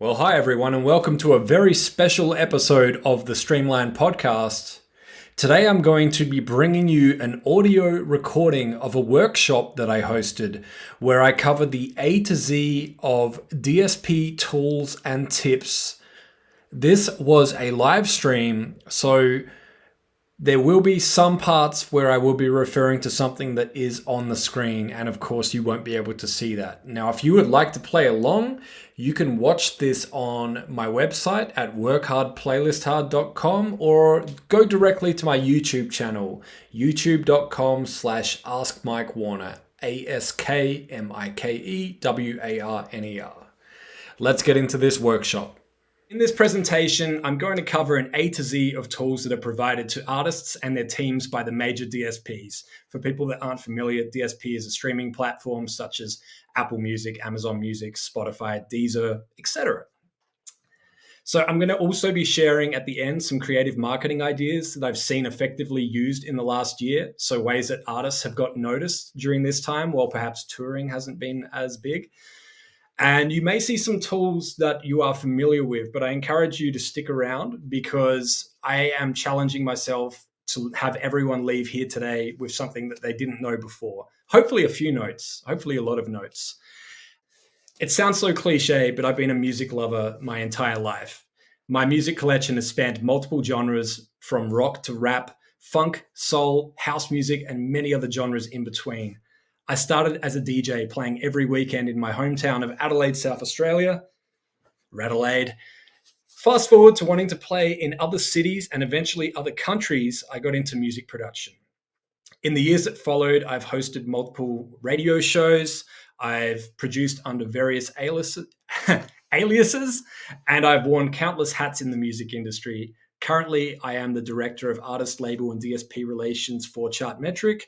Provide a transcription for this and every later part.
Well, hi everyone, and welcome to a very special episode of the Streamline podcast. Today I'm going to be bringing you an audio recording of a workshop that I hosted where I covered the A to Z of DSP tools and tips. This was a live stream, so there will be some parts where I will be referring to something that is on the screen, and of course you won't be able to see that. Now, if you would like to play along, you can watch this on my website at workhardplaylisthard.com or go directly to my YouTube channel, youtube.com/AskMikeWarner, AskMikeWarner. Let's get into this workshop. In this presentation, I'm going to cover an A to Z of tools that are provided to artists and their teams by the major DSPs. For people that aren't familiar, DSP is a streaming platform such as Apple Music, Amazon Music, Spotify, Deezer, etc. So I'm going to also be sharing at the end some creative marketing ideas that I've seen effectively used in the last year. So ways that artists have got noticed during this time while perhaps touring hasn't been as big. And you may see some tools that you are familiar with, but I encourage you to stick around because I am challenging myself to have everyone leave here today with something that they didn't know before. Hopefully a few notes, hopefully a lot of notes. It sounds so cliche, but I've been a music lover my entire life. My music collection has spanned multiple genres from rock to rap, funk, soul, house music, and many other genres in between. I started as a DJ playing every weekend in my hometown of Adelaide, South Australia, Radelaide. Fast forward to wanting to play in other cities and eventually other countries, I got into music production. In the years that followed, I've hosted multiple radio shows, I've produced under various aliases, and I've worn countless hats in the music industry. Currently, I am the director of artist label and DSP relations for Chartmetric.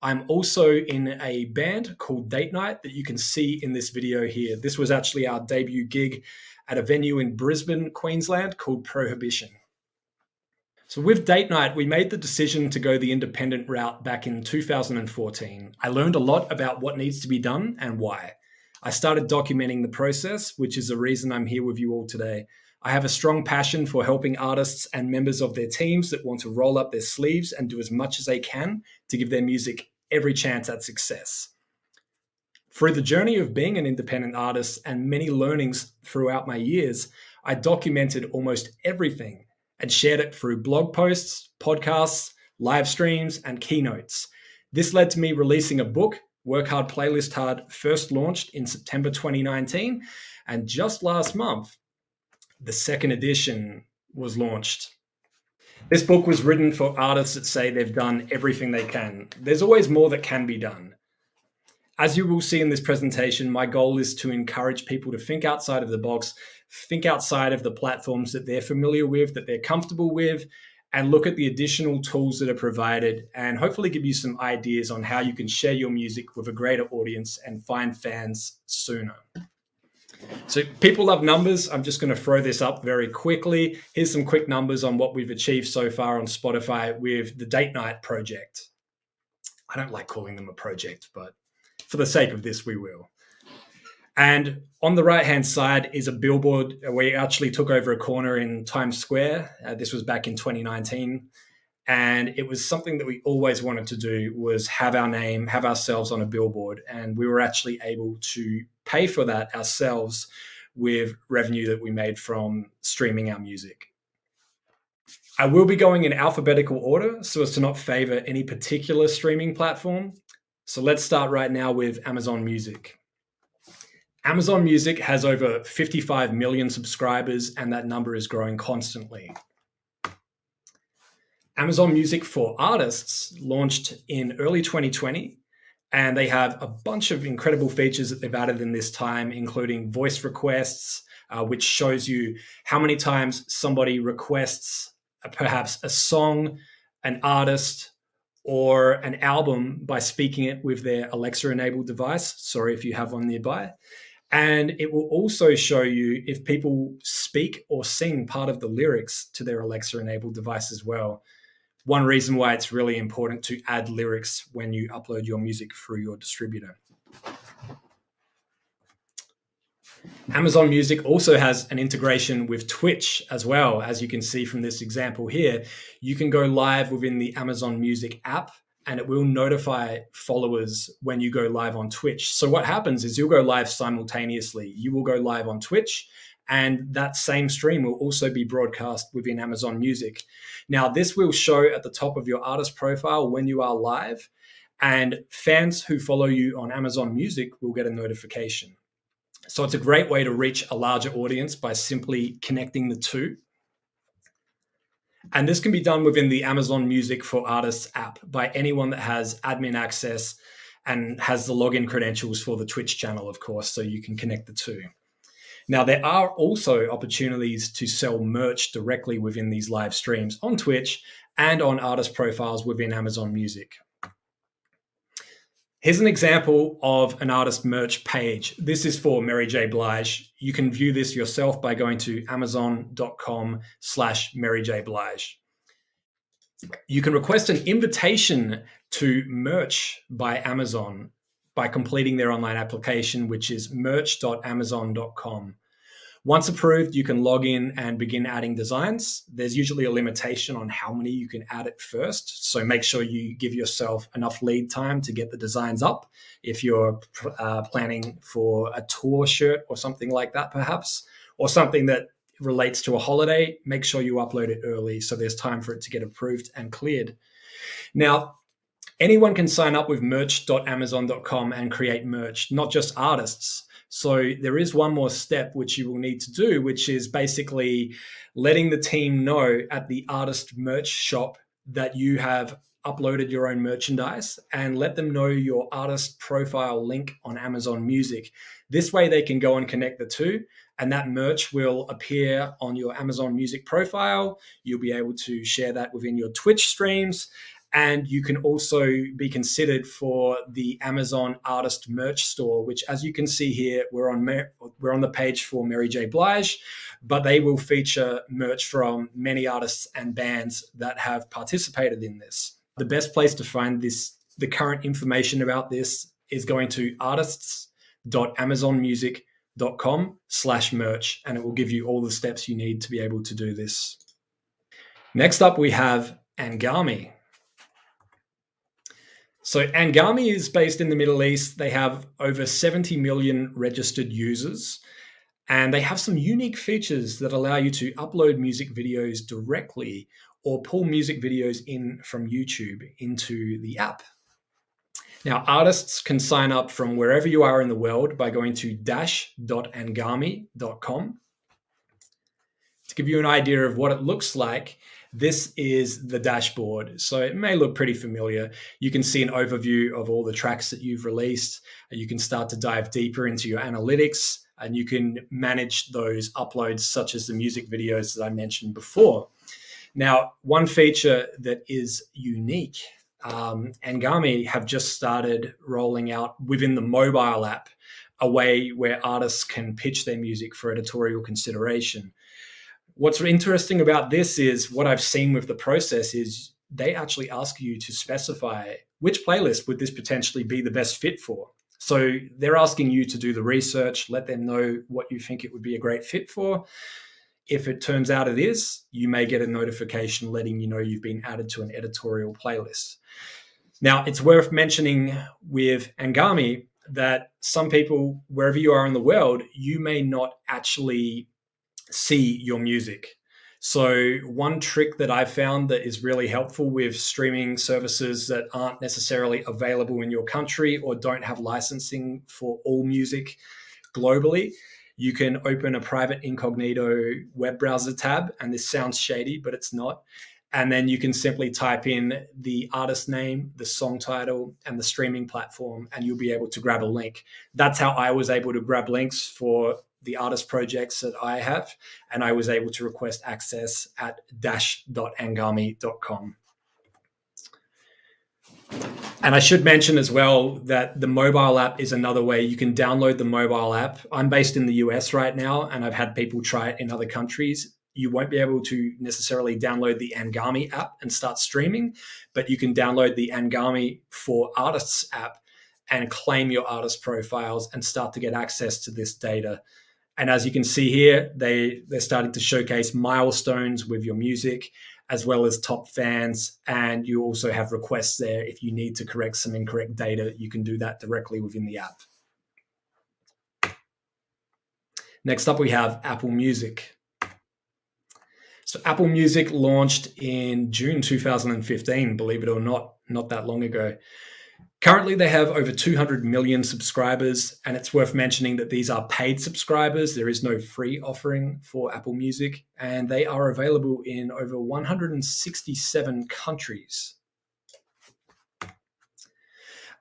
I'm also in a band called Date Night that you can see in this video here. This was actually our debut gig at a venue in Brisbane, Queensland called Prohibition. So with Date Night, we made the decision to go the independent route back in 2014. I learned a lot about what needs to be done and why. I started documenting the process, which is the reason I'm here with you all today. I have a strong passion for helping artists and members of their teams that want to roll up their sleeves and do as much as they can to give their music every chance at success. Through the journey of being an independent artist and many learnings throughout my years, I documented almost everything and shared it through blog posts, podcasts, live streams, and keynotes. This led to me releasing a book, Work Hard, Playlist Hard, first launched in September 2019, and just last month, the second edition was launched. This book was written for artists that say they've done everything they can. There's always more that can be done. As you will see in this presentation, my goal is to encourage people to think outside of the box, think outside of the platforms that they're familiar with, that they're comfortable with, and look at the additional tools that are provided and hopefully give you some ideas on how you can share your music with a greater audience and find fans sooner. So people love numbers. I'm just going to throw this up very quickly. Here's some quick numbers on what we've achieved so far on Spotify with the Date Night project. I don't like calling them a project, but for the sake of this, we will. And on the right-hand side is a billboard. We actually took over a corner in Times Square. This was back in 2019. And it was something that we always wanted to do, was have our name, have ourselves on a billboard. And we were actually able to pay for that ourselves with revenue that we made from streaming our music. I will be going in alphabetical order so as to not favor any particular streaming platform. So let's start right now with Amazon Music. Amazon Music has over 55 million subscribers, and that number is growing constantly. Amazon Music for Artists launched in early 2020, and they have a bunch of incredible features that they've added in this time, including voice requests, which shows you how many times somebody requests perhaps a song, an artist, or an album by speaking it with their Alexa-enabled device. Sorry if you have one nearby. And it will also show you if people speak or sing part of the lyrics to their Alexa-enabled device as well. One reason why it's really important to add lyrics when you upload your music through your distributor. Amazon Music also has an integration with Twitch as well. As you can see from this example here, you can go live within the Amazon Music app and it will notify followers when you go live on Twitch. So what happens is you'll go live simultaneously. You will go live on Twitch and that same stream will also be broadcast within Amazon Music. Now, this will show at the top of your artist profile when you are live, and fans who follow you on Amazon Music will get a notification. So it's a great way to reach a larger audience by simply connecting the two. And this can be done within the Amazon Music for Artists app by anyone that has admin access and has the login credentials for the Twitch channel, of course, so you can connect the two. Now, there are also opportunities to sell merch directly within these live streams on Twitch and on artist profiles within Amazon Music. Here's an example of an artist merch page. This is for Mary J. Blige. You can view this yourself by going to amazon.com/Mary J. Blige. You can request an invitation to merch by Amazon by completing their online application, which is merch.amazon.com. Once approved, you can log in and begin adding designs. There's usually a limitation on how many you can add at first, so make sure you give yourself enough lead time to get the designs up. If you're planning for a tour shirt or something like that, perhaps, or something that relates to a holiday, make sure you upload it early so there's time for it to get approved and cleared. Now, anyone can sign up with merch.amazon.com and create merch, not just artists. So there is one more step which you will need to do, which is basically letting the team know at the artist merch shop that you have uploaded your own merchandise, and let them know your artist profile link on Amazon Music. This way they can go and connect the two, and that merch will appear on your Amazon Music profile. You'll be able to share that within your Twitch streams. And you can also be considered for the Amazon Artist Merch Store, which, as you can see here, we're on the page for Mary J. Blige, but they will feature merch from many artists and bands that have participated in this. The best place to find the current information about this is going to artists.amazonmusic.com/merch, and it will give you all the steps you need to be able to do this. Next up, we have Anghami. So Anghami is based in the Middle East. They have over 70 million registered users, and they have some unique features that allow you to upload music videos directly or pull music videos in from YouTube into the app. Now, artists can sign up from wherever you are in the world by going to dash.anghami.com. To give you an idea of what it looks like, this is the dashboard. So it may look pretty familiar. You can see an overview of all the tracks that you've released. You can start to dive deeper into your analytics, and you can manage those uploads, such as the music videos that I mentioned before. Now, one feature that is unique, Anghami have just started rolling out within the mobile app a way where artists can pitch their music for editorial consideration. What's interesting about this is what I've seen with the process is they actually ask you to specify which playlist would this potentially be the best fit for. So they're asking you to do the research, let them know what you think it would be a great fit for. If it turns out it is, you may get a notification letting you know you've been added to an editorial playlist. Now, it's worth mentioning with Anghami that some people, wherever you are in the world, you may not actually see your music. So one trick that I've found that is really helpful with streaming services that aren't necessarily available in your country or don't have licensing for all music globally, you can open a private incognito web browser tab, and this sounds shady, but it's not. And then you can simply type in the artist name, the song title, and the streaming platform, and you'll be able to grab a link. That's how I was able to grab links for the artist projects that I have, and I was able to request access at dash.anghami.com. And I should mention as well that the mobile app is another way you can download the mobile app. I'm based in the US right now, and I've had people try it in other countries. You won't be able to necessarily download the Anghami app and start streaming, but you can download the Anghami for Artists app and claim your artist profiles and start to get access to this data. And as you can see here, they're starting to showcase milestones with your music, as well as top fans. And you also have requests there. If you need to correct some incorrect data, you can do that directly within the app. Next up, we have Apple Music. So Apple Music launched in June 2015, believe it or not that long ago. Currently, they have over 200 million subscribers, and it's worth mentioning that these are paid subscribers. There is no free offering for Apple Music, and they are available in over 167 countries.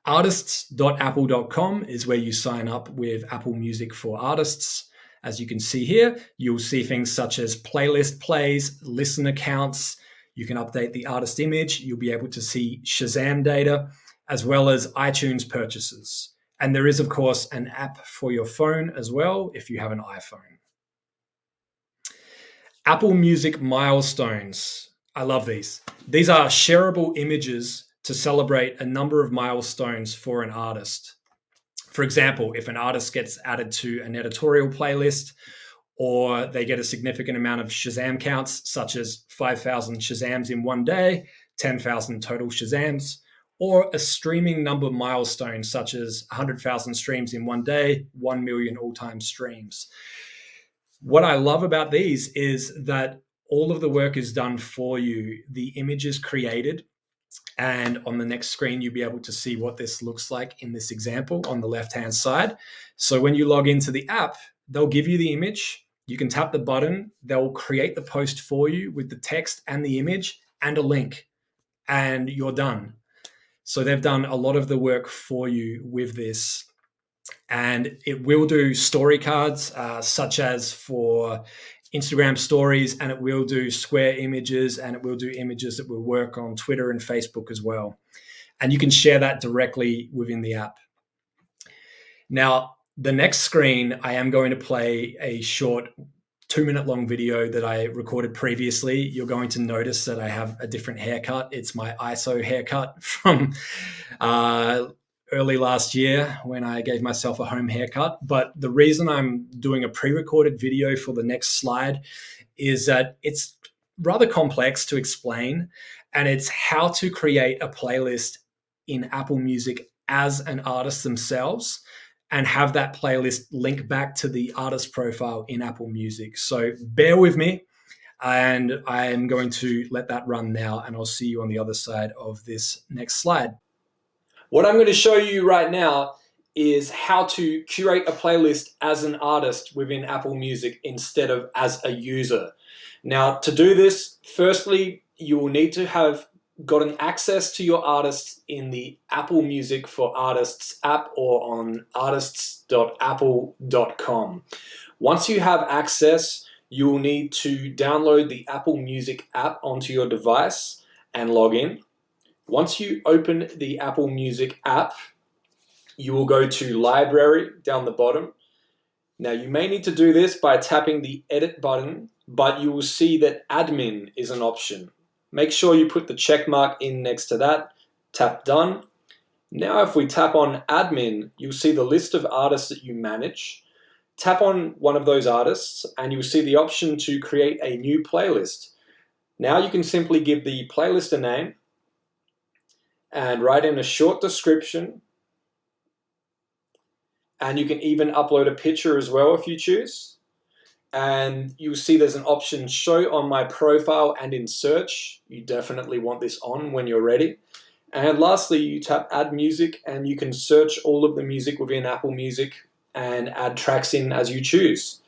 Artists.apple.com is where you sign up with Apple Music for Artists. As you can see here, you'll see things such as playlist plays, listen accounts. You can update the artist image. You'll be able to see Shazam data, as well as iTunes purchases. And there is, of course, an app for your phone as well if you have an iPhone. Apple Music Milestones. I love these. These are shareable images to celebrate a number of milestones for an artist. For example, if an artist gets added to an editorial playlist, or they get a significant amount of Shazam counts, such as 5,000 Shazams in one day, 10,000 total Shazams, or a streaming number milestone, such as 100,000 streams in one day, 1 million all-time streams. What I love about these is that all of the work is done for you. The image is created, and on the next screen, you'll be able to see what this looks like in this example on the left-hand side. So when you log into the app, they'll give you the image. You can tap the button. They'll create the post for you with the text and the image and a link, and you're done. So they've done a lot of the work for you with this. And it will do story cards, such as for Instagram stories, and it will do square images, and it will do images that will work on Twitter and Facebook as well. And you can share that directly within the app. Now, the next screen, I am going to play a short 2-minute long video that I recorded previously. You're going to notice that I have a different haircut. It's my ISO haircut from early last year when I gave myself a home haircut. But the reason I'm doing a pre-recorded video for the next slide is that it's rather complex to explain, and it's how to create a playlist in Apple Music as an artist themselves and have that playlist link back to the artist profile in Apple Music. So bear with me, and I am going to let that run now, and I'll see you on the other side of this next slide. What I'm going to show you right now is how to curate a playlist as an artist within Apple Music instead of as a user. Now, to do this, firstly, you will need to have gotten access to your artists in the Apple Music for Artists app or on artists.apple.com. Once you have access, you will need to download the Apple Music app onto your device and log in. Once you open the Apple Music app, you will go to Library down the bottom. Now, you may need to do this by tapping the Edit button, but you will see that Admin is an option. Make sure you put the check mark in next to that, tap Done. Now if we tap on Admin, you'll see the list of artists that you manage. Tap on one of those artists and you'll see the option to create a new playlist. Now you can simply give the playlist a name and write in a short description, and you can even upload a picture as well if you choose. And you'll see there's an option Show on My Profile and in Search. You definitely want this on when you're ready. And lastly, you tap Add Music and you can search all of the music within Apple Music and add tracks in as you choose.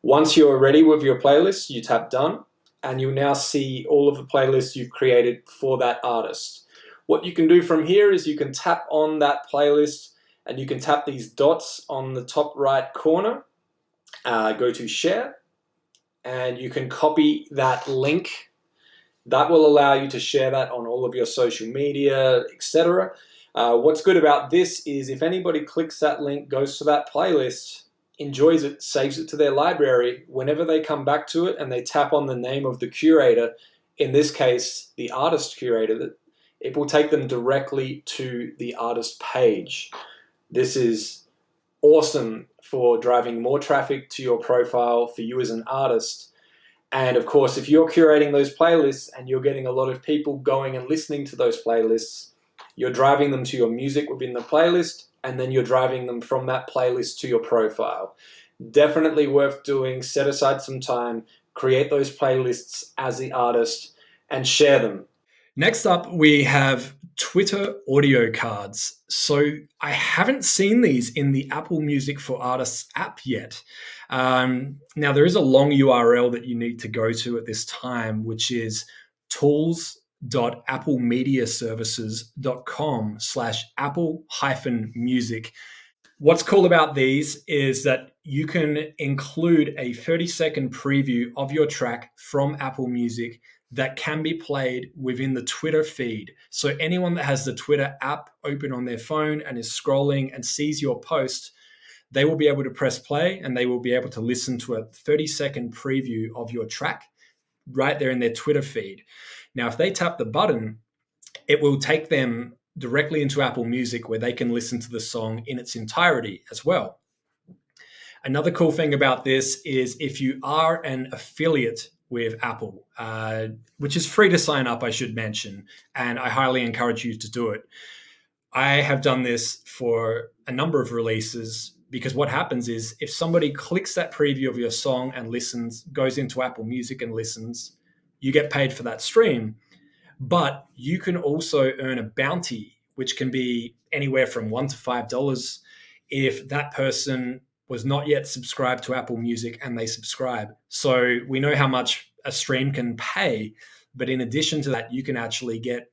Once you're ready with your playlist, you tap Done and you'll now see all of the playlists you've created for that artist. What you can do from here is you can tap on that playlist and you can tap these dots on the top right corner. Go to Share, and you can copy that link. That will allow you to share that on all of your social media, etc. What's good about this is if anybody clicks that link, goes to that playlist, enjoys it, saves it to their library, whenever they come back to it and they tap on the name of the curator, in this case, the artist curator, it will take them directly to the artist page. This is awesome for driving more traffic to your profile for you as an artist. And of course, if you're curating those playlists and you're getting a lot of people going and listening to those playlists, you're driving them to your music within the playlist, and then you're driving them from that playlist to your profile. Definitely worth doing. Set aside some time, create those playlists as the artist, and share them. Next up, we have Twitter audio cards. So I haven't seen these in the Apple Music for Artists app yet. Now, there is a long URL that you need to go to at this time, which is tools.applemediaservices.com/apple-music. What's cool about these is that you can include a 30-second preview of your track from Apple Music that can be played within the Twitter feed. So anyone that has the Twitter app open on their phone and is scrolling and sees your post, they will be able to press play and they will be able to listen to a 30-second preview of your track right there in their Twitter feed. Now, if they tap the button, it will take them directly into Apple Music where they can listen to the song in its entirety as well. Another cool thing about this is if you are an affiliate with Apple, which is free to sign up, I should mention, and I highly encourage you to do it. I have done this for a number of releases because what happens is if somebody clicks that preview of your song and listens, goes into Apple Music and listens, you get paid for that stream. But you can also earn a bounty, which can be anywhere from $1 to $5 if that person was not yet subscribed to Apple Music and they subscribe. So we know how much a stream can pay, but in addition to that, you can actually get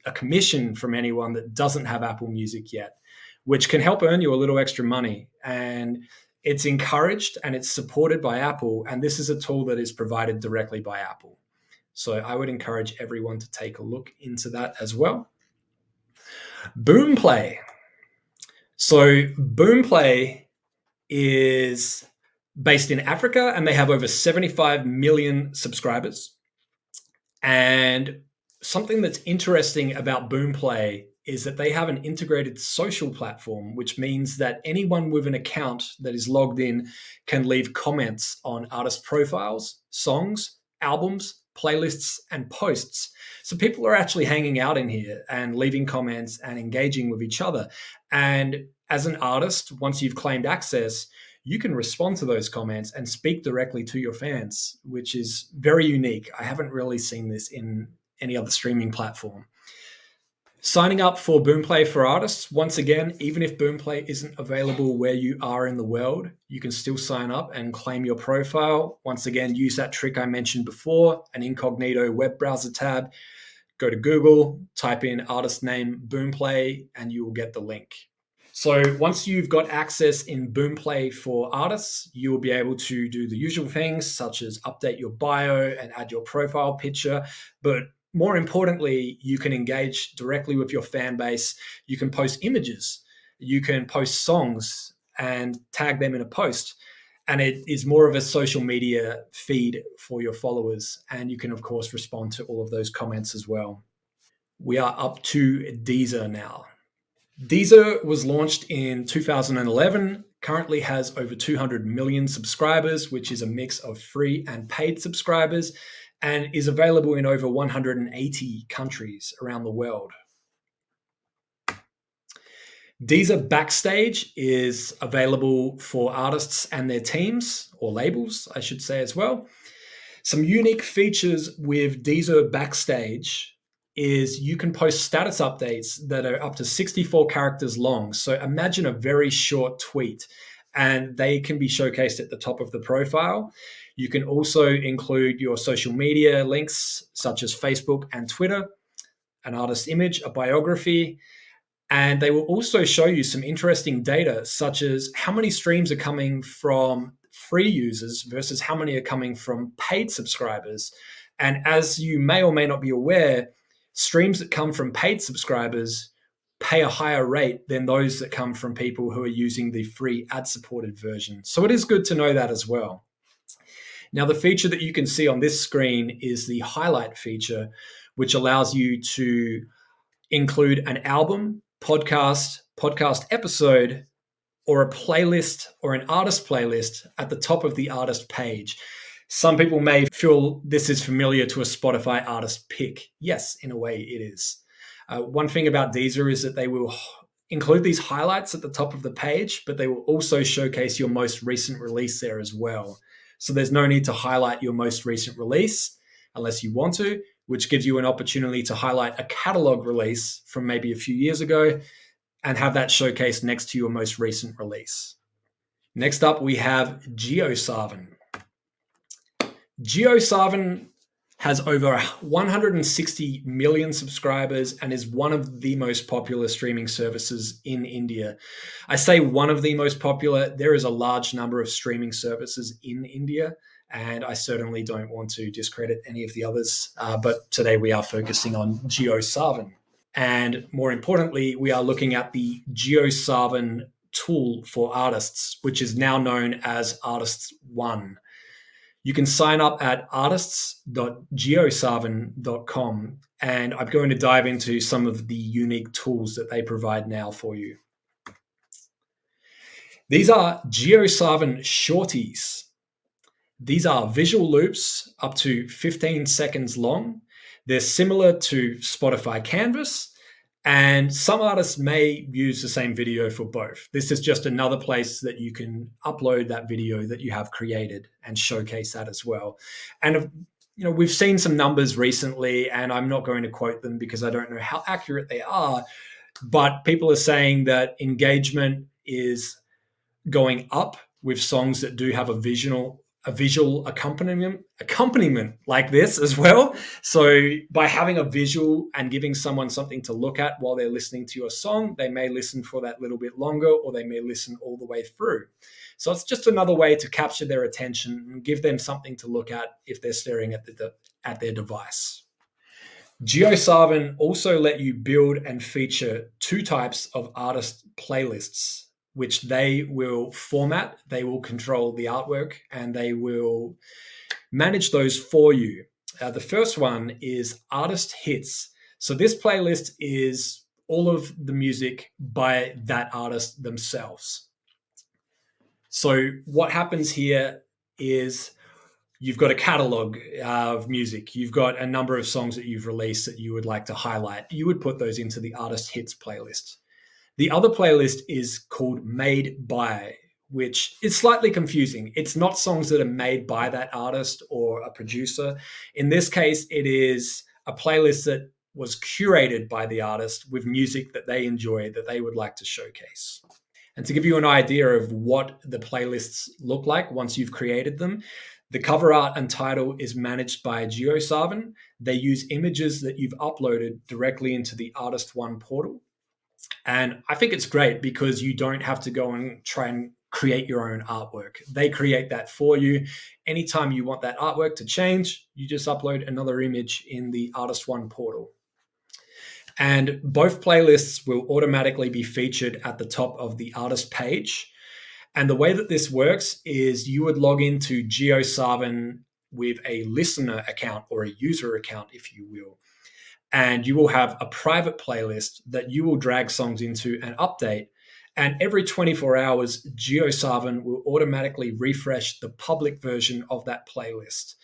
a commission from anyone that doesn't have Apple Music yet, which can help earn you a little extra money. And it's encouraged and it's supported by Apple. And this is a tool that is provided directly by Apple. So I would encourage everyone to take a look into that as well. Boomplay. So Boomplay is based in Africa and they have over 75 million subscribers. And something that's interesting about Boomplay is that they have an integrated social platform, which means that anyone with an account that is logged in can leave comments on artist profiles, songs, albums, playlists, and posts. So people are actually hanging out in here and leaving comments and engaging with each other. And as an artist, once you've claimed access, you can respond to those comments and speak directly to your fans, which is very unique. I haven't really seen this in any other streaming platform. Signing up for Boomplay for Artists, once again, even if Boomplay isn't available where you are in the world, you can still sign up and claim your profile. Once again, use that trick I mentioned before, an incognito web browser tab. Go to Google, type in artist name Boomplay, and you will get the link. So once you've got access in Boomplay for Artists, you will be able to do the usual things such as update your bio and add your profile picture. But more importantly, you can engage directly with your fan base. You can post images. You can post songs and tag them in a post. And it is more of a social media feed for your followers. And you can, of course, respond to all of those comments as well. We are up to Deezer now. Deezer was launched in 2011, currently has over 200 million subscribers, which is a mix of free and paid subscribers, and is available in over 180 countries around the world. Deezer Backstage is available for artists and their teams, or labels, I should say as well. Some unique features with Deezer Backstage is you can post status updates that are up to 64 characters long. So imagine a very short tweet, and they can be showcased at the top of the profile. You can also include your social media links, such as Facebook and Twitter, an artist image, a biography, and they will also show you some interesting data, such as how many streams are coming from free users versus how many are coming from paid subscribers. And as you may or may not be aware, streams that come from paid subscribers pay a higher rate than those that come from people who are using the free ad-supported version. So it is good to know that as well. Now, the feature that you can see on this screen is the highlight feature, which allows you to include an album, podcast episode, or a playlist or an artist playlist at the top of the artist page. Some people may feel this is familiar to a Spotify artist pick. Yes, in a way it is. One thing about Deezer is that they will include these highlights at the top of the page, but they will also showcase your most recent release there as well. So there's no need to highlight your most recent release unless you want to, which gives you an opportunity to highlight a catalog release from maybe a few years ago and have that showcased next to your most recent release. Next up, we have JioSaavn. JioSaavn has over 160 million subscribers and is one of the most popular streaming services in India. I say one of the most popular. There is a large number of streaming services in India, and I certainly don't want to discredit any of the others, but today we are focusing on JioSaavn. And more importantly, we are looking at the JioSaavn tool for artists, which is now known as ArtistOne. You can sign up at artists.jiosaavn.com, and I'm going to dive into some of the unique tools that they provide now for you. These are JioSaavn Shorties. These are visual loops up to 15 seconds long. They're similar to Spotify Canvas, and some artists may use the same video for both. This is just another place that you can upload that video that you have created and showcase that as well. And we've seen some numbers recently, and I'm not going to quote them because I don't know how accurate they are, but people are saying that engagement is going up with songs that do have a visual accompaniment like this as well. So by having a visual and giving someone something to look at while they're listening to your song, they may listen for that little bit longer, or they may listen all the way through. So it's just another way to capture their attention and give them something to look at if they're staring at their device. JioSaavn also let you build and feature two types of artist playlists, which they will format, they will control the artwork, and they will manage those for you. The first one is Artist Hits. So this playlist is all of the music by that artist themselves. So what happens here is you've got a catalog of music. You've got a number of songs that you've released that you would like to highlight. You would put those into the Artist Hits playlist. The other playlist is called Made By, which is slightly confusing. It's not songs that are made by that artist or a producer. In this case, it is a playlist that was curated by the artist with music that they enjoy, that they would like to showcase. And to give you an idea of what the playlists look like once you've created them, the cover art and title is managed by JioSaavn. They use images that you've uploaded directly into the ArtistOne portal. And I think it's great because you don't have to go and try and create your own artwork. They create that for you. Anytime you want that artwork to change, you just upload another image in the ArtistOne portal. And both playlists will automatically be featured at the top of the artist page. And the way that this works is you would log into JioSaavn with a listener account or a user account, if you will. And you will have a private playlist that you will drag songs into and update. And every 24 hours, JioSaavn will automatically refresh the public version of that playlist.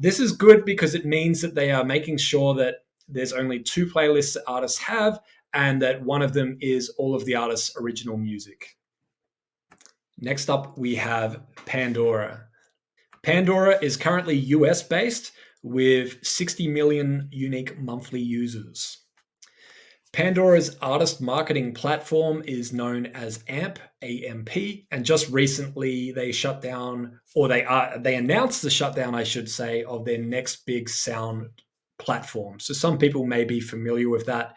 This is good because it means that they are making sure that there's only two playlists that artists have, and that one of them is all of the artist's original music. Next up, we have Pandora. Pandora is currently US-based, with 60 million unique monthly users. Pandora's artist marketing platform is known as AMP, A-M-P, and just recently they shut down, or they announced the shutdown, I should say, of their next big sound platform. So some people may be familiar with that.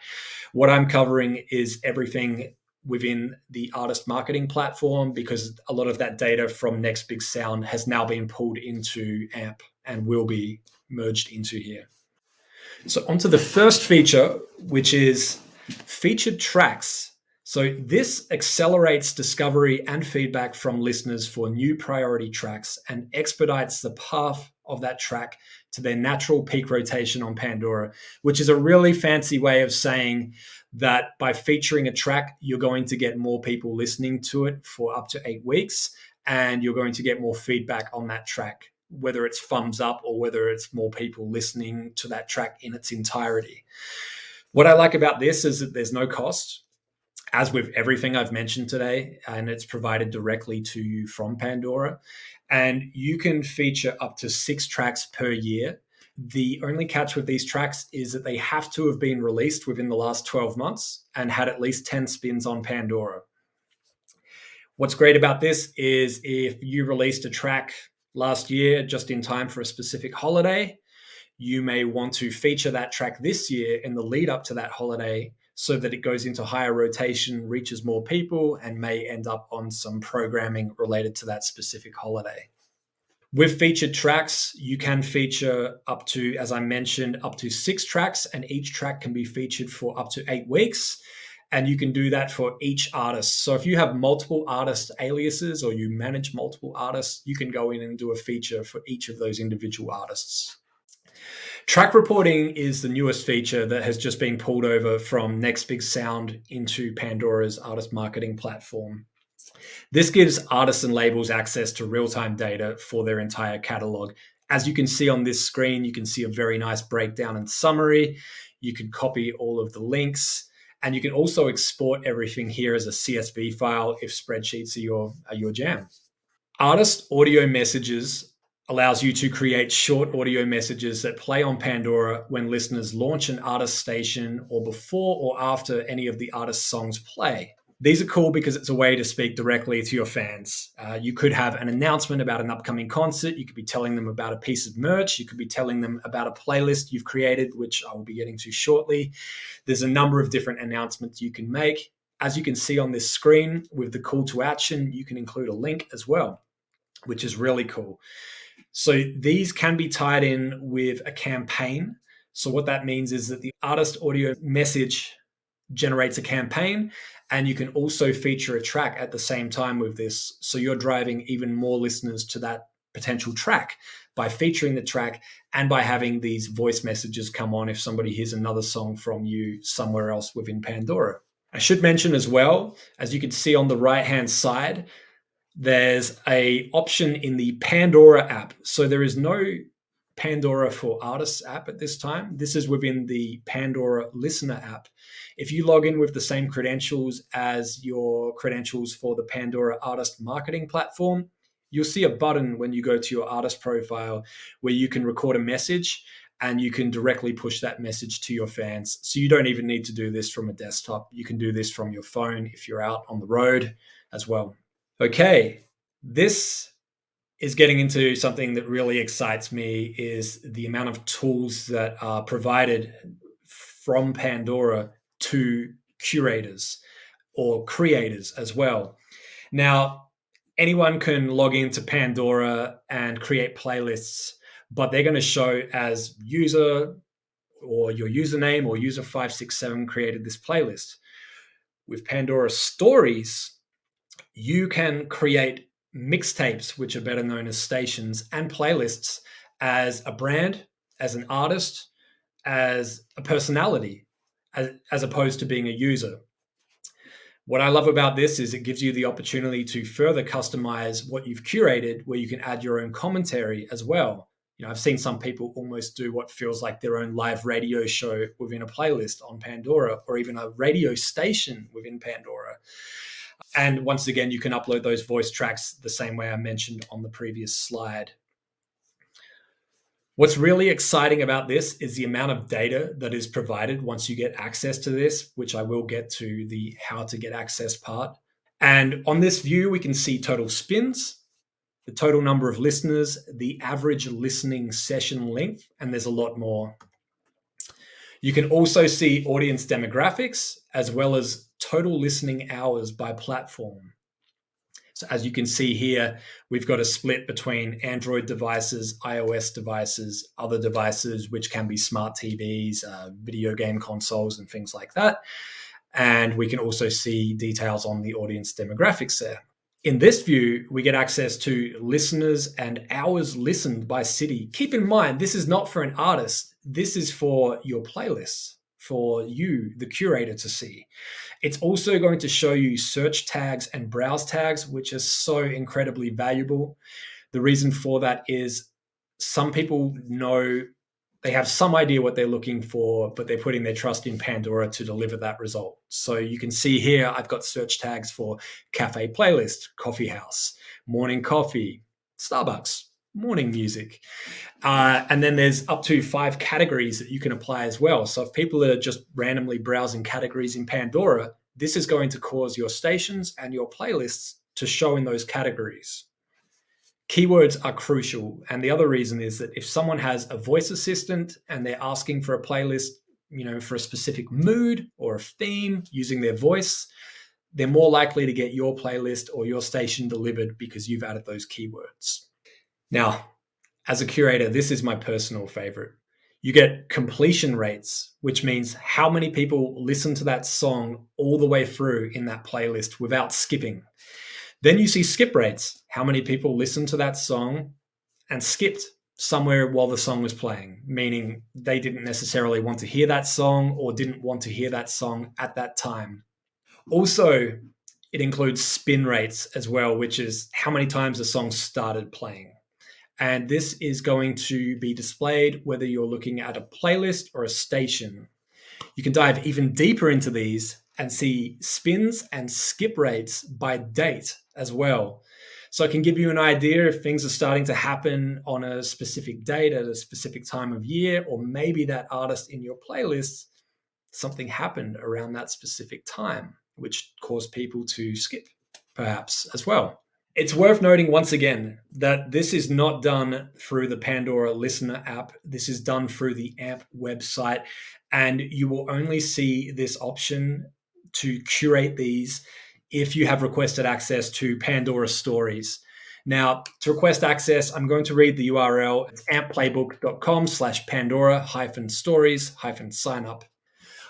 What I'm covering is everything within the artist marketing platform, because a lot of that data from Next Big Sound has now been pulled into AMP and will be merged into here. So onto the first feature, which is featured tracks. So this accelerates discovery and feedback from listeners for new priority tracks and expedites the path of that track to their natural peak rotation on Pandora, which is a really fancy way of saying that by featuring a track, you're going to get more people listening to it for up to 8 weeks, and you're going to get more feedback on that track, whether it's thumbs up or whether it's more people listening to that track in its entirety. What I like about this is that there's no cost, as with everything I've mentioned today, and it's provided directly to you from Pandora. And you can feature up to 6 tracks per year. The only catch with these tracks is that they have to have been released within the last 12 months and had at least 10 spins on Pandora. What's great about this is if you released a track last year just in time for a specific holiday, you may want to feature that track this year in the lead up to that holiday so that it goes into higher rotation, reaches more people, and may end up on some programming related to that specific holiday. With featured tracks, you can feature up to, as I mentioned, up to 6 tracks, and each track can be featured for up to 8 weeks. And you can do that for each artist. So if you have multiple artist aliases or you manage multiple artists, you can go in and do a feature for each of those individual artists. Track reporting is the newest feature that has just been pulled over from Next Big Sound into Pandora's artist marketing platform. This gives artists and labels access to real-time data for their entire catalog. As you can see on this screen, you can see a very nice breakdown and summary. You can copy all of the links, and you can also export everything here as a CSV file if spreadsheets are your jam. Artist audio messages allows you to create short audio messages that play on Pandora when listeners launch an artist station or before or after any of the artist's songs play. These are cool because it's a way to speak directly to your fans. You could have an announcement about an upcoming concert. You could be telling them about a piece of merch. You could be telling them about a playlist you've created, which I will be getting to shortly. There's a number of different announcements you can make. As you can see on this screen with the call to action, you can include a link as well, which is really cool. So these can be tied in with a campaign. So what that means is that the artist audio message generates a campaign, and you can also feature a track at the same time with this. So you're driving even more listeners to that potential track by featuring the track and by having these voice messages come on if somebody hears another song from you somewhere else within Pandora. I should mention as well, as you can see on the right-hand side, there's an option in the Pandora app. So there is no Pandora for Artists app at this time. This is within the Pandora Listener app. If you log in with the same credentials as your credentials for the Pandora Artist Marketing Platform, you'll see a button when you go to your artist profile where you can record a message and you can directly push that message to your fans. So you don't even need to do this from a desktop. You can do this from your phone if you're out on the road as well. Okay, this is getting into something that really excites me, is the amount of tools that are provided from Pandora to curators or creators as well. Now, anyone can log into Pandora and create playlists, but they're going to show as user or your username or user567 created this playlist. With Pandora Stories, you can create mixtapes, which are better known as stations, and playlists as a brand, as an artist, as a personality, as opposed to being a user. What I love about this is it gives you the opportunity to further customize what you've curated, where you can add your own commentary as well. You know, I've seen some people almost do what feels like their own live radio show within a playlist on Pandora, or even a radio station within Pandora. And once again, you can upload those voice tracks the same way I mentioned on the previous slide. What's really exciting about this is the amount of data that is provided once you get access to this, which I will get to the how to get access part. And on this view, we can see total spins, the total number of listeners, the average listening session length, and there's a lot more. You can also see audience demographics as well as total listening hours by platform. So as you can see here, we've got a split between Android devices, iOS devices, other devices, which can be smart TVs, video game consoles, and things like that. And we can also see details on the audience demographics there. In this view, we get access to listeners and hours listened by city. Keep in mind, this is not for an artist. This is for your playlists, for you, the curator, to see. It's also going to show you search tags and browse tags, which is so incredibly valuable. The reason for that is some people know, they have some idea what they're looking for, but they're putting their trust in Pandora to deliver that result. So you can see here, I've got search tags for cafe playlist, coffee house, morning coffee, Starbucks, morning music. And then there's up to 5 categories that you can apply as well. So if people are just randomly browsing categories in Pandora, this is going to cause your stations and your playlists to show in those categories. Keywords are crucial. And the other reason is that if someone has a voice assistant and they're asking for a playlist, for a specific mood or a theme using their voice, they're more likely to get your playlist or your station delivered because you've added those keywords. Now, as a curator, this is my personal favorite. You get completion rates, which means how many people listen to that song all the way through in that playlist without skipping. Then you see skip rates, how many people listened to that song and skipped somewhere while the song was playing, meaning they didn't necessarily want to hear that song or didn't want to hear that song at that time. Also, it includes spin rates as well, which is how many times the song started playing. And this is going to be displayed whether you're looking at a playlist or a station. You can dive even deeper into these and see spins and skip rates by date as well. So I can give you an idea if things are starting to happen on a specific date at a specific time of year, or maybe that artist in your playlist, something happened around that specific time, which caused people to skip perhaps as well. It's worth noting once again that this is not done through the Pandora listener app. This is done through the AMP website, and you will only see this option to curate these if you have requested access to Pandora Stories. Now, to request access, I'm going to read the URL. It's ampplaybook.com/Pandora-stories-signup.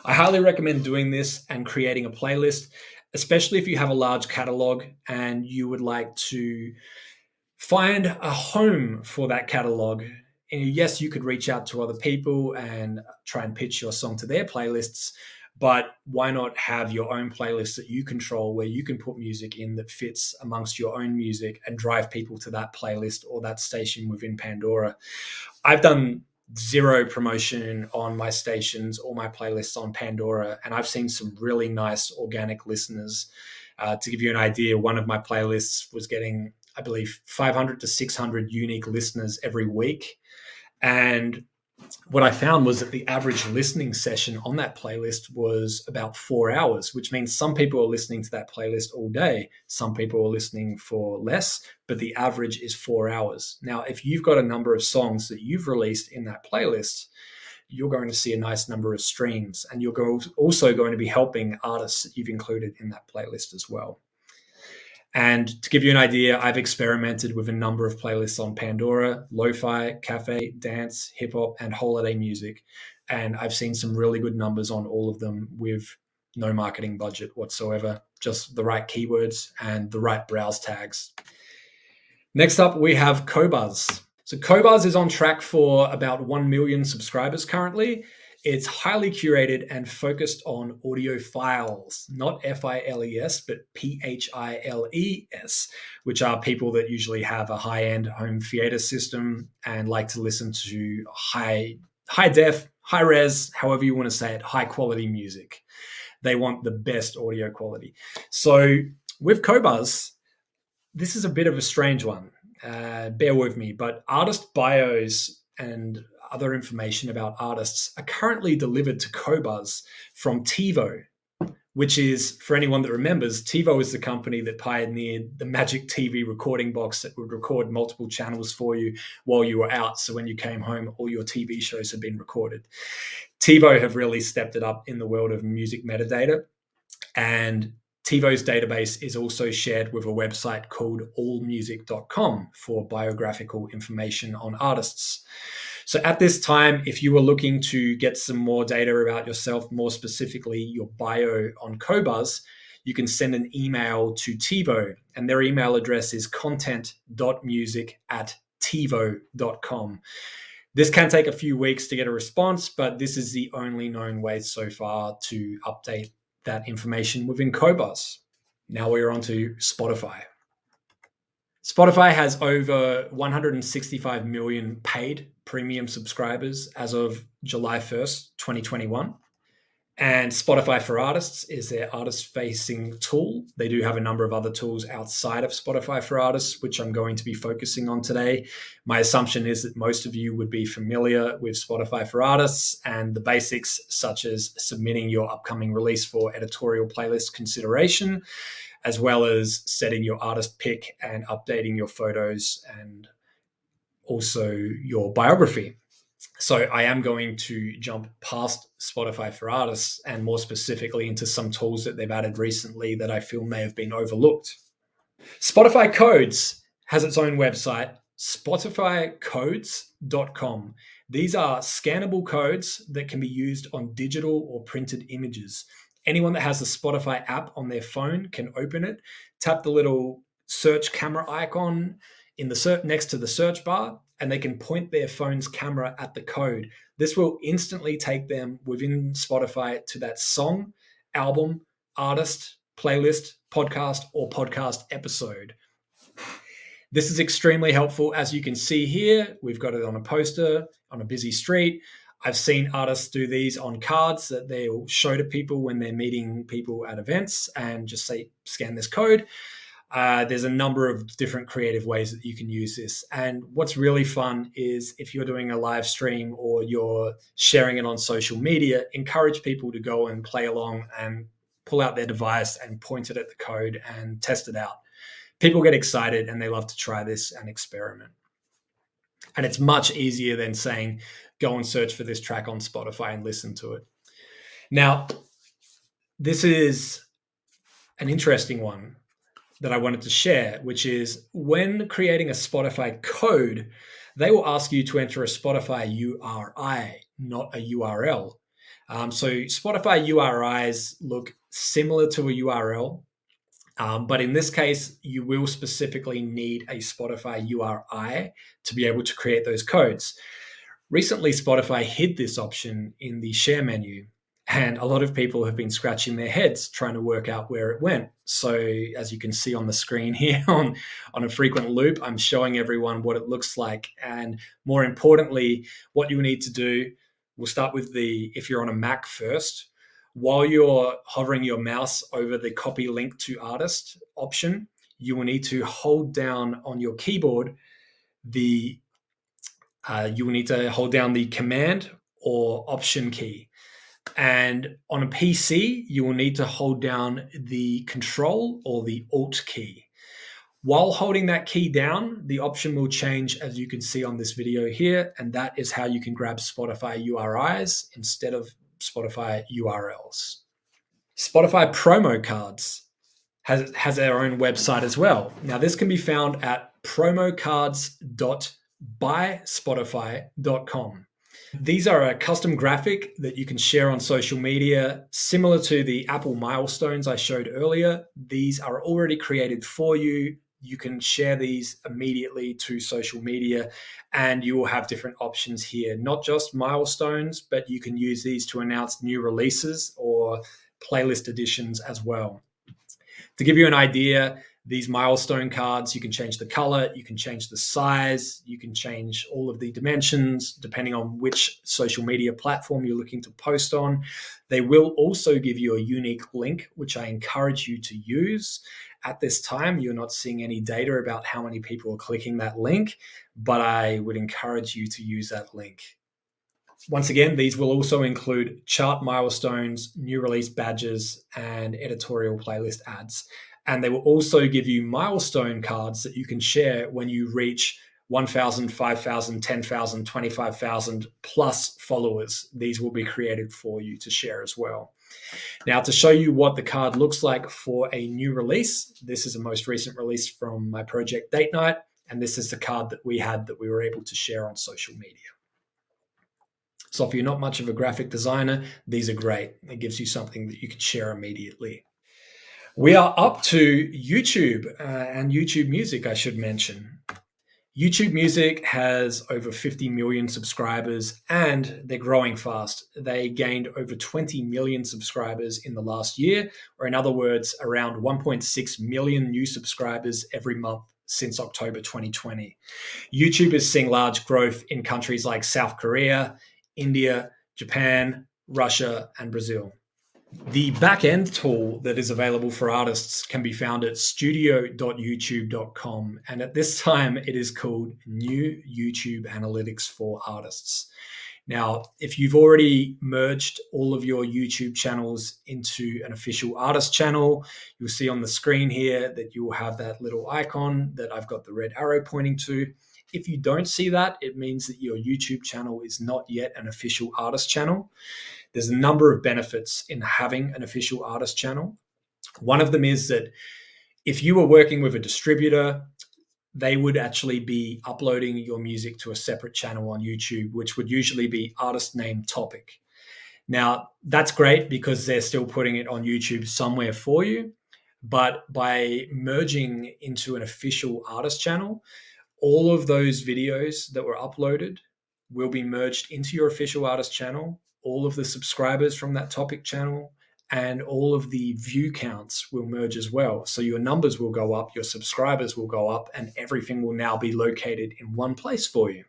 I highly recommend doing this and creating a playlist, especially if you have a large catalog and you would like to find a home for that catalog. And yes, you could reach out to other people and try and pitch your song to their playlists, but why not have your own playlist that you control where you can put music in that fits amongst your own music and drive people to that playlist or that station within Pandora? I've done zero promotion on my stations or my playlists on Pandora, and I've seen some really nice organic listeners. To give you an idea, one of my playlists was getting, I believe, 500 to 600 unique listeners every week. And what I found was that the average listening session on that playlist was about 4 hours, which means some people are listening to that playlist all day. Some people are listening for less, but the average is 4 hours. Now, if you've got a number of songs that you've released in that playlist, you're going to see a nice number of streams, and you're also going to be helping artists that you've included in that playlist as well. And to give you an idea, I've experimented with a number of playlists on Pandora: lo-fi, cafe, dance, hip-hop, and holiday music. And I've seen some really good numbers on all of them with no marketing budget whatsoever, just the right keywords and the right browse tags. Next up, we have Qobuz. So Qobuz is on track for about 1 million subscribers currently. It's highly curated and focused on audio files, not files, but philes, which are people that usually have a high-end home theater system and like to listen to high def, high res, however you want to say it, high quality music. They want the best audio quality. So with Qobuz, this is a bit of a strange one. Bear with me, but artist bios and other information about artists are currently delivered to Qobuz from TiVo, which is, for anyone that remembers, TiVo is the company that pioneered the magic TV recording box that would record multiple channels for you while you were out. So when you came home, all your TV shows had been recorded. TiVo have really stepped it up in the world of music metadata. And TiVo's database is also shared with a website called allmusic.com for biographical information on artists. So at this time, if you were looking to get some more data about yourself, more specifically your bio on Qobuz, you can send an email to TiVo, and their email address is content.music@tivo.com. This can take a few weeks to get a response, but this is the only known way so far to update that information within Qobuz. Now we're on to Spotify. Spotify has over 165 million paid premium subscribers as of July 1st, 2021. And Spotify for Artists is their artist-facing tool. They do have a number of other tools outside of Spotify for Artists, which I'm going to be focusing on today. My assumption is that most of you would be familiar with Spotify for Artists and the basics, such as submitting your upcoming release for editorial playlist consideration, as well as setting your artist pick and updating your photos and also your biography. So I am going to jump past Spotify for Artists and more specifically into some tools that they've added recently that I feel may have been overlooked. Spotify Codes has its own website, spotifycodes.com. These are scannable codes that can be used on digital or printed images. Anyone that has the Spotify app on their phone can open it, tap the little search camera icon in the next to the search bar, and they can point their phone's camera at the code. This will instantly take them within Spotify to that song, album, artist, playlist, podcast, or podcast episode. This is extremely helpful. As you can see here, we've got it on a poster on a busy street. I've seen artists do these on cards that they'll show to people when they're meeting people at events and just say, scan this code. There's a number of different creative ways that you can use this. And what's really fun is if you're doing a live stream or you're sharing it on social media, encourage people to go and play along and pull out their device and point it at the code and test it out. People get excited and they love to try this and experiment. And it's much easier than saying, go and search for this track on Spotify and listen to it. Now, this is an interesting one that I wanted to share, which is when creating a Spotify code, they will ask you to enter a Spotify URI, not a URL. So Spotify URIs look similar to a URL, but in this case, you will specifically need a Spotify URI to be able to create those codes. Recently, Spotify hid this option in the share menu, and a lot of people have been scratching their heads trying to work out where it went. So as you can see on the screen here on a frequent loop, I'm showing everyone what it looks like. And more importantly, what you need to do, we'll start with if you're on a Mac first, while you're hovering your mouse over the copy link to artist option, you will need to hold down on your keyboard the command or option key. And on a PC, you will need to hold down the control or the alt key. While holding that key down, the option will change, as you can see on this video here, and that is how you can grab Spotify URIs instead of Spotify URLs. Spotify promo cards has their own website as well. Now, this can be found at promocards.byspotify.com. These are a custom graphic that you can share on social media, similar to the Apple Milestones I showed earlier. These are already created for you. You can share these immediately to social media, and you will have different options here, not just milestones, but you can use these to announce new releases or playlist editions as well. To give you an idea, these milestone cards, you can change the color, you can change the size, you can change all of the dimensions depending on which social media platform you're looking to post on. They will also give you a unique link, which I encourage you to use. At this time, you're not seeing any data about how many people are clicking that link, but I would encourage you to use that link. Once again, these will also include chart milestones, new release badges, and editorial playlist ads. And they will also give you milestone cards that you can share when you reach 1,000, 5,000, 10,000, 25,000 plus followers. These will be created for you to share as well. Now, to show you what the card looks like for a new release, this is a most recent release from my project Date Night, and this is the card that we had that we were able to share on social media. So if you're not much of a graphic designer, these are great. It gives you something that you can share immediately. We are up to YouTube and YouTube Music, I should mention. YouTube Music has over 50 million subscribers and they're growing fast. They gained over 20 million subscribers in the last year, or in other words, around 1.6 million new subscribers every month since October 2020. YouTube is seeing large growth in countries like South Korea, India, Japan, Russia, and Brazil. The back-end tool that is available for artists can be found at studio.youtube.com. And at this time, it is called New YouTube Analytics for Artists. Now, if you've already merged all of your YouTube channels into an official artist channel, you'll see on the screen here that you will have that little icon that I've got the red arrow pointing to. If you don't see that, it means that your YouTube channel is not yet an official artist channel. There's a number of benefits in having an official artist channel. One of them is that if you were working with a distributor, they would actually be uploading your music to a separate channel on YouTube, which would usually be artist name topic. Now, that's great because they're still putting it on YouTube somewhere for you. But by merging into an official artist channel, all of those videos that were uploaded will be merged into your official artist channel. All of the subscribers from that topic channel and all of the view counts will merge as well. So your numbers will go up, your subscribers will go up, and everything will now be located in one place for you.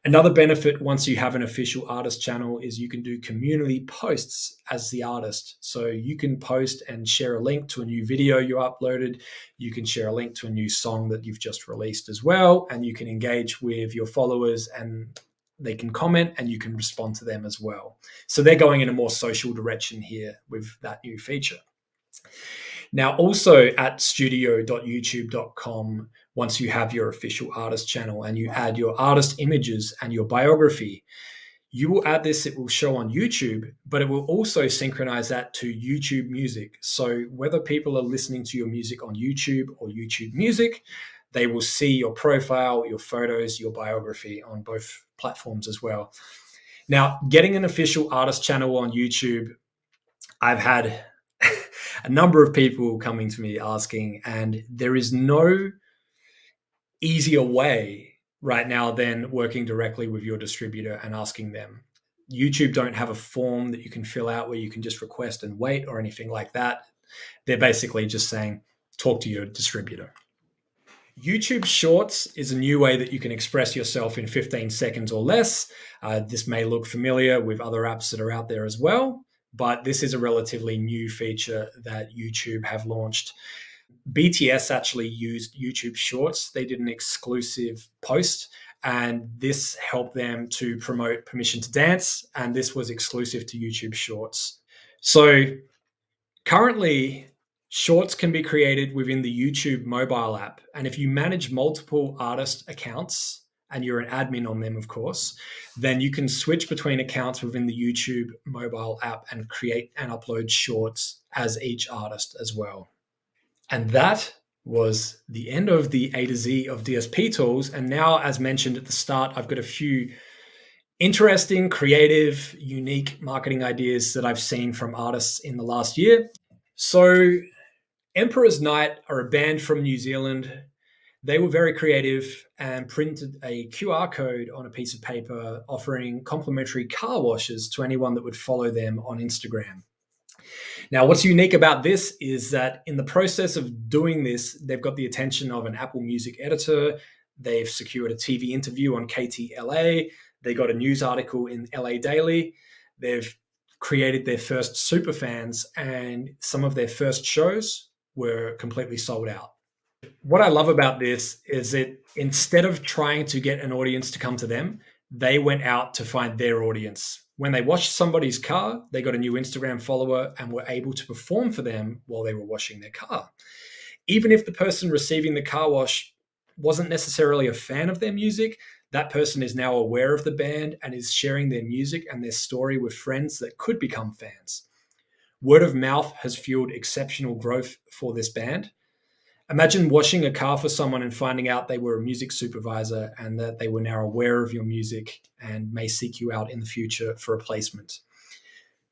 Another benefit once you have an official artist channel is you can do community posts as the artist. So you can post and share a link to a new video you uploaded. You can share a link to a new song that you've just released as well. And you can engage with your followers and they can comment and you can respond to them as well. So they're going in a more social direction here with that new feature. Now, also at studio.youtube.com, once you have your official artist channel and you add your artist images and your biography, you will add this, it will show on YouTube, but it will also synchronize that to YouTube Music. So whether people are listening to your music on YouTube or YouTube Music, they will see your profile, your photos, your biography on both platforms as well. Now, getting an official artist channel on YouTube, I've had a number of people coming to me asking, and there is no easier way right now than working directly with your distributor and asking them. YouTube don't have a form that you can fill out where you can just request and wait or anything like that. They're basically just saying, talk to your distributor. YouTube Shorts is a new way that you can express yourself in 15 seconds or less. This may look familiar with other apps that are out there as well, but this is a relatively new feature that YouTube have launched. BTS actually used YouTube Shorts. They did an exclusive post, and this helped them to promote Permission to Dance, and this was exclusive to YouTube Shorts. So currently, Shorts can be created within the YouTube mobile app. And if you manage multiple artist accounts, and you're an admin on them, of course, then you can switch between accounts within the YouTube mobile app and create and upload shorts as each artist as well. And that was the end of the A to Z of DSP tools. And now, as mentioned at the start, I've got a few interesting, creative, unique marketing ideas that I've seen from artists in the last year. So Emperor's Night are a band from New Zealand. They were very creative and printed a QR code on a piece of paper offering complimentary car washes to anyone that would follow them on Instagram. Now, what's unique about this is that in the process of doing this, they've got the attention of an Apple Music editor. They've secured a TV interview on KTLA. They got a news article in LA Daily. They've created their first superfans, and some of their first shows were completely sold out. What I love about this is that instead of trying to get an audience to come to them, they went out to find their audience. When they washed somebody's car, they got a new Instagram follower and were able to perform for them while they were washing their car. Even if the person receiving the car wash wasn't necessarily a fan of their music, that person is now aware of the band and is sharing their music and their story with friends that could become fans. Word of mouth has fueled exceptional growth for this band. Imagine washing a car for someone and finding out they were a music supervisor and that they were now aware of your music and may seek you out in the future for a placement.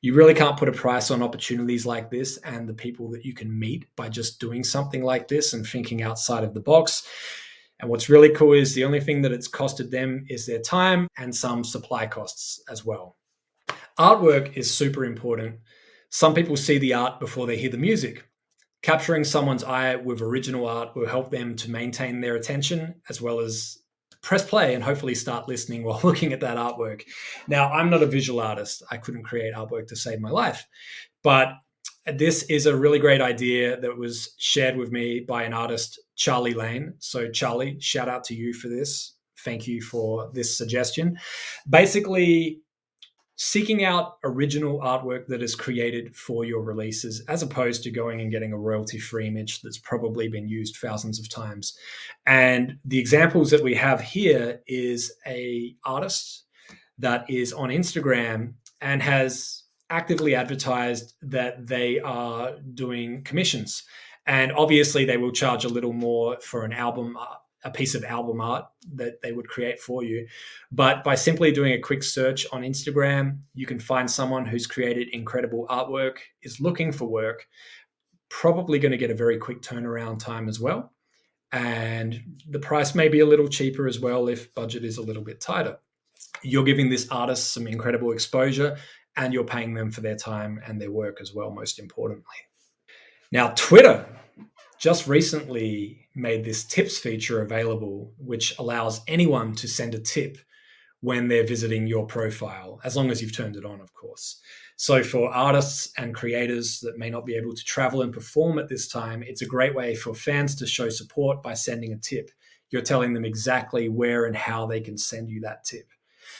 You really can't put a price on opportunities like this and the people that you can meet by just doing something like this and thinking outside of the box. And what's really cool is the only thing that it's costed them is their time and some supply costs as well. Artwork is super important. Some people see the art before they hear the music. Capturing someone's eye with original art will help them to maintain their attention as well as press play and hopefully start listening while looking at that artwork. Now, I'm not a visual artist. I couldn't create artwork to save my life, but this is a really great idea that was shared with me by an artist, Charlie Lane. So Charlie, shout out to you for this. Thank you for this suggestion. Basically, seeking out original artwork that is created for your releases, as opposed to going and getting a royalty-free image that's probably been used thousands of times. And the examples that we have here is a artist that is on Instagram and has actively advertised that they are doing commissions. And obviously they will charge a little more for an album, a piece of album art that they would create for you. But by simply doing a quick search on Instagram, you can find someone who's created incredible artwork, is looking for work, probably going to get a very quick turnaround time as well. And the price may be a little cheaper as well if budget is a little bit tighter. You're giving this artist some incredible exposure and you're paying them for their time and their work as well, most importantly. Now, Twitter just recently made this tips feature available, which allows anyone to send a tip when they're visiting your profile, as long as you've turned it on, of course. So for artists and creators that may not be able to travel and perform at this time, it's a great way for fans to show support by sending a tip. You're telling them exactly where and how they can send you that tip.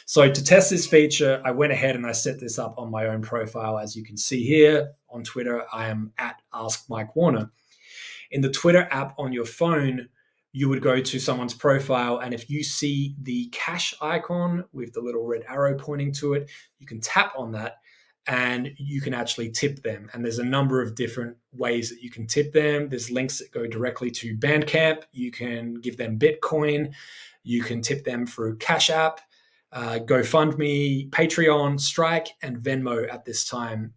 So to test this feature, I went ahead and I set this up on my own profile. As you can see here on Twitter, I am at Ask Mike Warner. In the Twitter app on your phone, you would go to someone's profile, and if you see the cash icon with the little red arrow pointing to it, you can tap on that and you can actually tip them. And there's a number of different ways that you can tip them. There's links that go directly to Bandcamp. You can give them Bitcoin. You can tip them through Cash App, GoFundMe, Patreon, Strike, and Venmo at this time.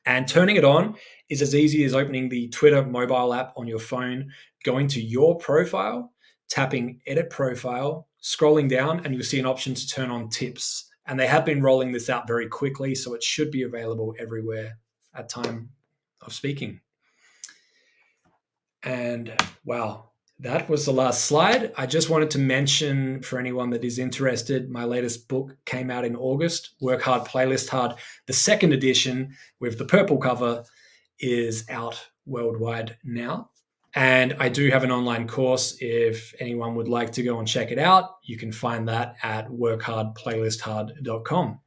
And turning it on is as easy as opening the Twitter mobile app on your phone, going to your profile, tapping Edit Profile, scrolling down, and you'll see an option to turn on tips. And they have been rolling this out very quickly, so it should be available everywhere at time of speaking. And wow, that was the last slide. I just wanted to mention, for anyone that is interested, my latest book came out in August, Work Hard, Playlist Hard. The second edition with the purple cover is out worldwide now. And I do have an online course. If anyone would like to go and check it out, you can find that at workhardplaylisthard.com.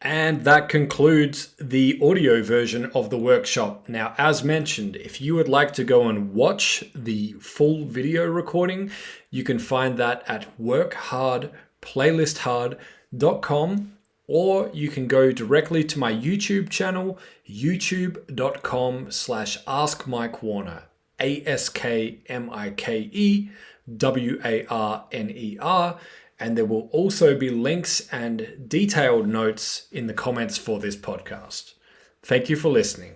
And that concludes the audio version of the workshop. Now, as mentioned, if you would like to go and watch the full video recording, you can find that at workhardplaylisthard.com, or you can go directly to my YouTube channel, youtube.com/askmikewarner, AskMikeWarner, and there will also be links and detailed notes in the comments for this podcast. Thank you for listening.